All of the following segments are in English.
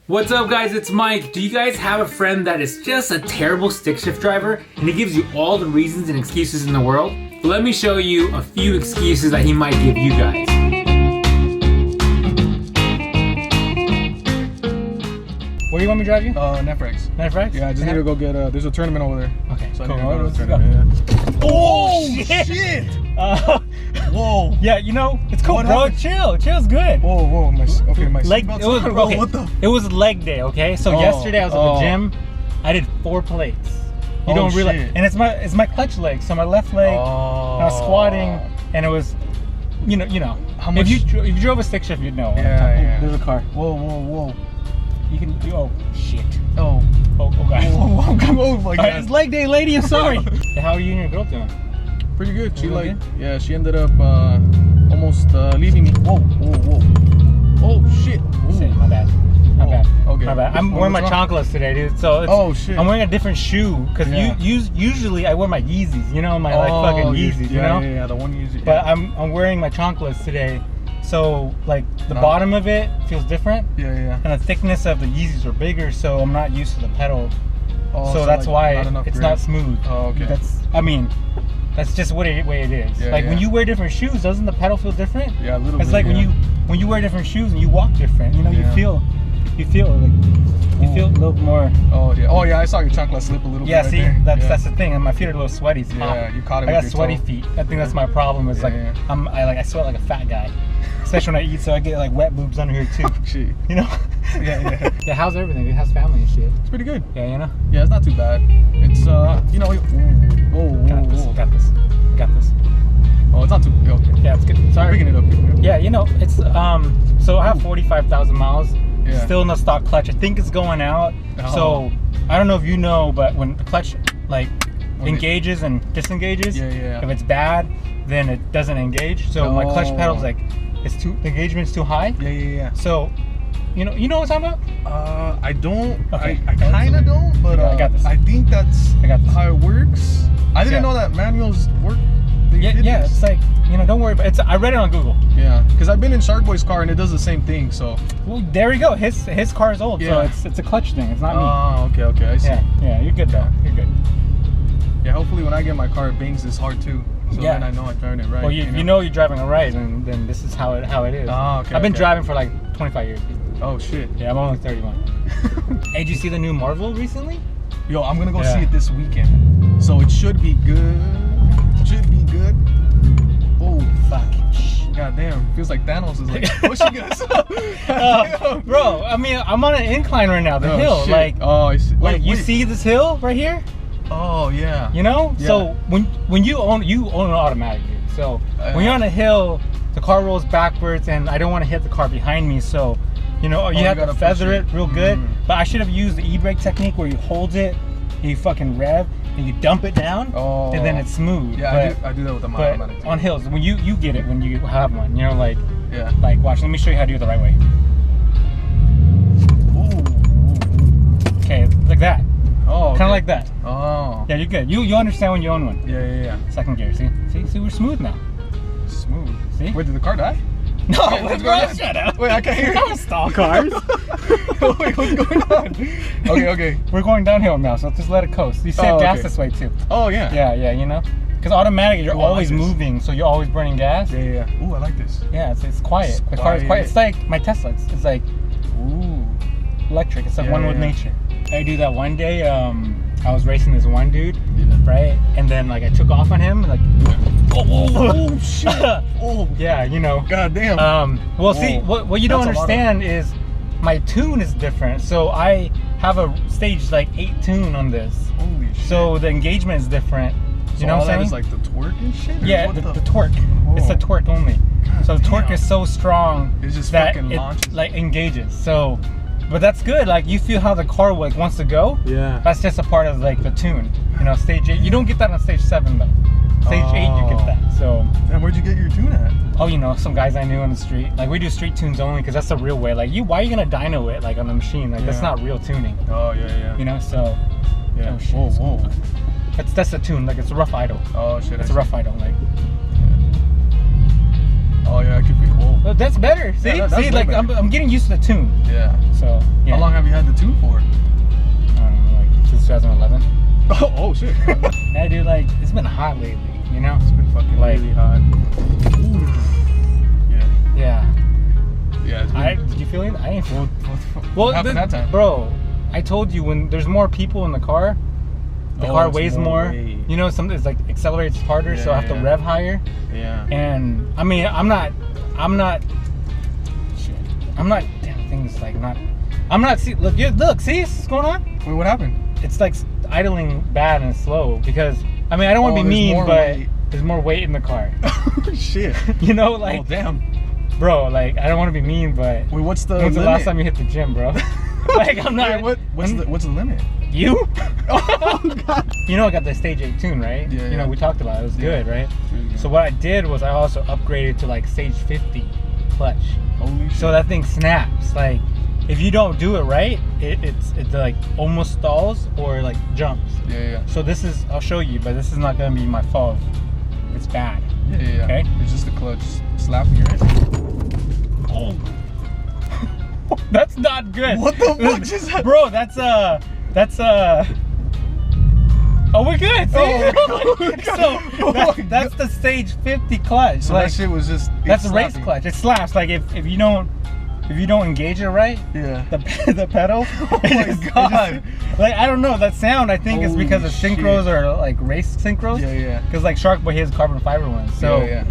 What's up guys, it's Mike. Do you guys have a friend that is just a terrible stick shift driver and he gives you all the reasons and excuses in the world? Well, let me show you a few excuses that he might give you guys. Where do you want me to drive you? Smurfinwrx. Smurfinwrx? Yeah, I just need to go get there's a tournament over there. Okay, so cool. I need to go to the tournament. Yeah. Oh shit! Whoa. Yeah, you know, it's cool, What bro. happened? Chill's good. Whoa, my Leg, seatbelt's it was on. okay. What the? It was leg day, okay? So yesterday I was at the gym. I did 4 plates. You don't realize, shit. and it's my clutch leg. So my left leg, I was squatting, and it was, you know. How much? If you drove a stick shift, you'd know. Yeah. There's a car. Whoa. You can. Oh shit. Oh God. Oh my God. It's leg day, lady. I'm sorry. How are you and your girl doing? Pretty good. She Okay. yeah, she ended up almost leaving me. Whoa. Oh shit. Shit, my bad. Okay. My bad. I'm wearing my chanclas today, dude. So it's, shit. I'm wearing a different shoe because usually I wear my Yeezys. You know, my like fucking Yeezys. You know. Yeah, the one Yeezy. But I'm wearing my chanclas today, so like the bottom of it feels different. Yeah. And the thickness of the Yeezys are bigger, so I'm not used to the pedal. Oh, so that's why not it's grip. not smooth. Oh, okay. That's just way it is. Yeah, when you wear different shoes, doesn't the pedal feel different? Yeah, a little bit. It's like when you wear different shoes and you walk different. You know, you feel a little more. Oh yeah. I saw your chancla slip a little bit. Yeah, right see, there. that's the thing. And my feet are a little sweaty. It's hot. Yeah, you caught it. I got with your sweaty toe. feet. I think that's my problem. Is I sweat like a fat guy, especially when I eat. So I get like wet boobs under here too. Shit. You know? Yeah. Yeah. How's everything? How's family and shit? It's pretty good. Yeah, you know. Yeah, it's not too bad. It's you know. Got this. Oh, it's not too. Okay. Yeah, it's good. Sorry. Picking it up. Yeah, you know, it's so I have 45,000 miles. Yeah. Still in the stock clutch. I think it's going out. So I don't know if you know, but when the clutch engages and disengages, if it's bad, then it doesn't engage. So my clutch pedal's like the engagement's too high. Yeah. So you know what I'm talking about? I don't. Okay. I kind of don't, but I got this. I think that's I got this. how it works. I didn't know that manuals work. Yeah. It's like, you know, don't worry about it. I read it on Google. Yeah, because I've been in Shark Boy's car and it does the same thing. So. Well, there we go. His car is old, so it's a clutch thing. It's not me. Oh, okay. I see. Yeah. You're good though. You're good. Yeah. Hopefully, when I get my car, it bangs this hard too. So then I know I'm driving it right. Well, you know you're driving it right, and then this is how it is. Oh, okay. I've been driving for like 25 years. Oh shit. Yeah, I'm only 31. Hey, did you see the new Marvel recently? Yo, I'm gonna go see it this weekend. So it should be good. Oh fuck. God damn. Feels like Thanos is like pushing us. Bro, I mean, I'm on an incline right now. The hill, shit. I see. Wait, you see this hill right here? Oh yeah. You know? Yeah. So when you own an automatic, dude. So when you're on a hill, the car rolls backwards, and I don't want to hit the car behind me. So you know, you have to feather it real good. But I should have used the e-brake technique where you hold it, you fucking rev, and you dump it down, and then it's smooth. Yeah, I do that with the automatic. On hills, when you get it when you have one, you know, like yeah. Watch. Let me show you how to do it the right way. Ooh. Okay, like that. Oh. Kind of like that. Oh. Yeah, you're good. You understand when you own one. Yeah. Second gear. See, we're smooth now. Smooth. See? Wait, did the car die? No, bro, shut up. Wait, I can't hear you. Don't stall cars. Wait, what's going on? Okay. We're going downhill now, so just let it coast. You save gas this way too. Oh yeah. Yeah, you know, because automatic you're always moving, so you're always burning gas. Yeah. Ooh, I like this. Yeah, it's quiet. The car is quiet. It's like my Tesla. It's like electric. It's like one with nature. I do that one day. I was racing this one dude, right? And then like I took off on him, like, oh shit! Oh yeah, you know. God damn. Well, see, what you don't understand is my tune is different. So I have a stage like 8 tune on this. Holy shit! So the engagement is different. You know what I'm saying? That is like the torque and shit. Yeah, the torque. It's the torque only. So the torque is so strong that it like engages. So. But that's good. Like you feel how the car like wants to go. Yeah. That's just a part of like the tune. You know, stage 8. You don't get that on stage 7 though. Stage 8 you get that. So. And where'd you get your tune at? Oh, you know, some guys I knew on the street. Like we do street tunes only because that's the real way. Like why are you gonna dyno it like on the machine? Like that's not real tuning. Oh yeah. You know, so. Yeah. Oh, shit, Whoa. That's the tune. Like it's a rough idle. Oh shit. It's a rough idle. Like. Oh yeah, I could be cool. That's better. See, Yeah, see, like I'm getting used to the tune. Yeah. So. Yeah. How long have tune for? I don't know, like since 2011. Oh shit. Yeah, dude, like it's been hot lately, you know? It's been fucking like, really hot. Ooh. Yeah. Yeah. It's been, did you feel it? I ain't feel what happened that time? Bro, I told you when there's more people in the car, the car weighs more. You know, something like accelerates harder, so I have to rev higher. Yeah. And I mean, I'm not. Damn things like not. I'm not. See, look, see what's going on? Wait, what happened? It's like idling bad and slow because I mean I don't want to be mean, but there's more weight in the car. Oh shit. You know, like. Oh damn. Bro, like I don't want to be mean, but. Wait, when's the last time you hit the gym, bro? Like I'm not. Wait, what's the limit? You? Oh god. You know I got the stage 8 tune, right? Yeah. You know we talked about it. It was good, right? Yeah. So what I did was I also upgraded to like stage 50 clutch. Holy shit. So that thing snaps. Like if you don't do it right, it like almost stalls or like jumps. Yeah. So this is, I'll show you, but this is not gonna be my fault. It's bad. Yeah. Okay. It's just the clutch slapping your head. Oh. That's not good. What the fuck is that? Bro, that's oh, we're good. See? That's the stage 50 clutch. So like, that shit was just. That's a race clutch. It slaps. Like if you don't engage it right. Yeah. The pedal. Oh my god. Like I don't know, that sound I think is because of synchros or like race synchros. Yeah. Because like Shark Boy has carbon fiber ones. So yeah.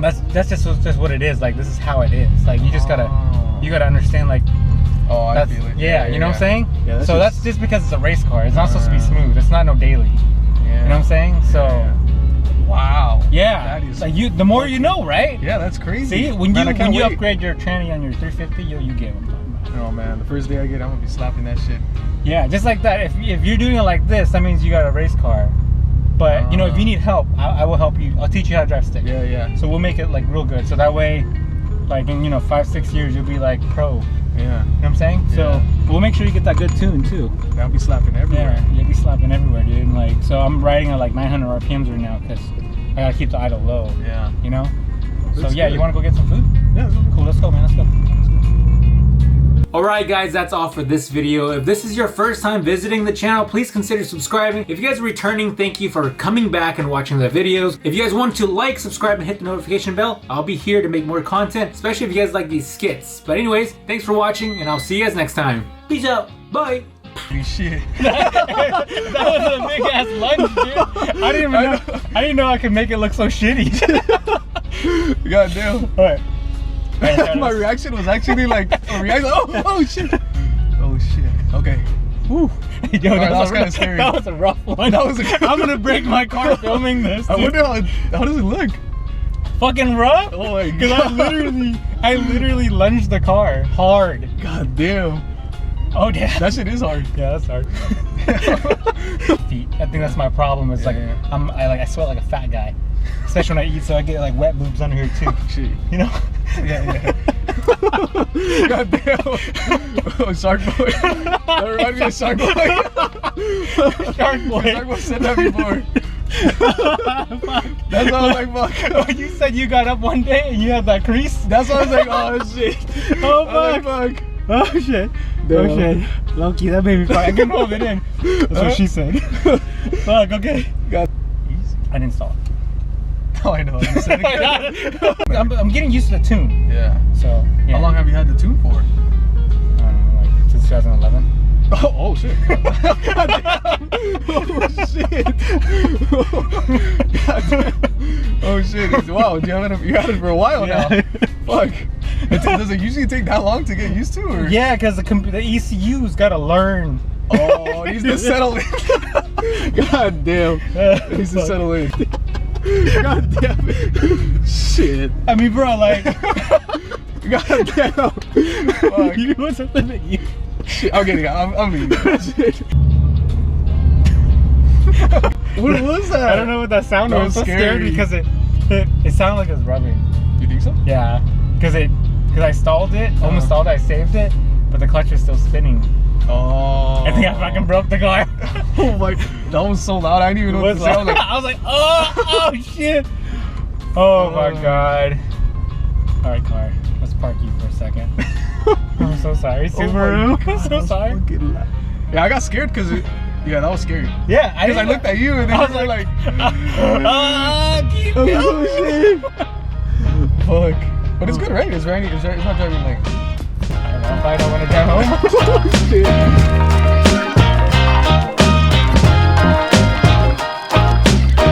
That's just what it is. Like this is how it is. Like you just gotta understand like. Oh, I feel it. Yeah, you know what I'm saying? Yeah, that's just because it's a race car. It's not supposed to be smooth. It's not no daily. Yeah. You know what I'm saying? So. Wow. Yeah. That is like the more you know, right? Yeah, that's crazy. See, when you upgrade your tranny on your 350, you get what I'm talking about. Oh man, the first day I get it, I'm gonna be slapping that shit. Yeah, just like that. If you're doing it like this, that means you got a race car. But you know, if you need help, I will help you. I'll teach you how to drive stick. Yeah. So we'll make it like real good. So that way, like in 5-6 years, you'll be like pro. Yeah. You know what I'm saying? Yeah. So we'll make sure you get that good tune too. I'll be slapping everywhere. Yeah, you'll be slapping everywhere, dude. And like, so I'm riding at like 900 RPMs right now because I gotta keep the idle low. Yeah. You know? That's so yeah, good. you wanna go get some food? Yeah. Cool, let's go, man. Let's go. Alright guys, that's all for this video. If this is your first time visiting the channel, please consider subscribing. If you guys are returning, thank you for coming back and watching the videos. If you guys want to like, subscribe, and hit the notification bell, I'll be here to make more content, especially if you guys like these skits. But anyways, thanks for watching, and I'll see you guys next time. Peace out. Bye. Holy shit. That was a big ass lunge, dude. I didn't know I could make it look so shitty. God damn. Alright. My reaction was actually like a reaction. Oh shit. Oh shit. Okay. Woo. Yo, that was kind of scary. That was a rough one. I'm gonna break my car filming this. I wonder how does it look? Fucking rough. Oh my god. Because I literally lunged the car hard. God damn. Oh damn. That shit is hard. Yeah, that's hard. Feet. I think that's my problem. Is like I sweat like a fat guy, especially when I eat. So I get like wet boobs under here too. Shit. You know. Yeah. God damn. Oh, Shark Boy. That reminds me of Shark Boy. Shark Boy. Shark Boy said that before. Fuck. That's why I was like, fuck. You said you got up one day and you had that crease. That's why I was like, oh shit. Oh fuck. Like, fuck. Oh shit. Damn. Oh shit. Loki, that made me fuck. I can hold it in. That's what she said. Fuck, okay. God. Easy. I didn't stall it. Oh, I know. You said it. I'm getting used to the tune. Yeah. So, yeah. How long have you had the tune for? I don't know, like since 2011. Oh shit. Oh shit. Oh shit. Wow, you had it for a while now. Fuck. Does it usually take that long to get used to? Or? Yeah, because the ECU's got to learn. Oh, he needs to settle in. God damn. He needs to settle in. God damn it. Shit. I mean, bro, like. God damn. Fuck. You want something that you. Shit, I'm getting out. I'm leaving. Shit. What was that? I don't know what that sound was. That was I'm so scary. scared because it sounded like it was rubbing. You think so? Yeah, because I stalled it, almost stalled it, I saved it, but the clutch was still spinning. Oh. I think I fucking broke the car. Oh my, that was so loud. I didn't even know what to say. I was like, oh shit. Oh my god. All right, car. Let's park you for a second. I'm so sorry, Subaru. I'm so sorry. Yeah, I got scared because yeah, that was scary. Yeah, I looked at you and then I was like, keep oh going. shit. Fuck. But it's good, right? It's not driving like. I don't know if I don't want to drive home. Shit.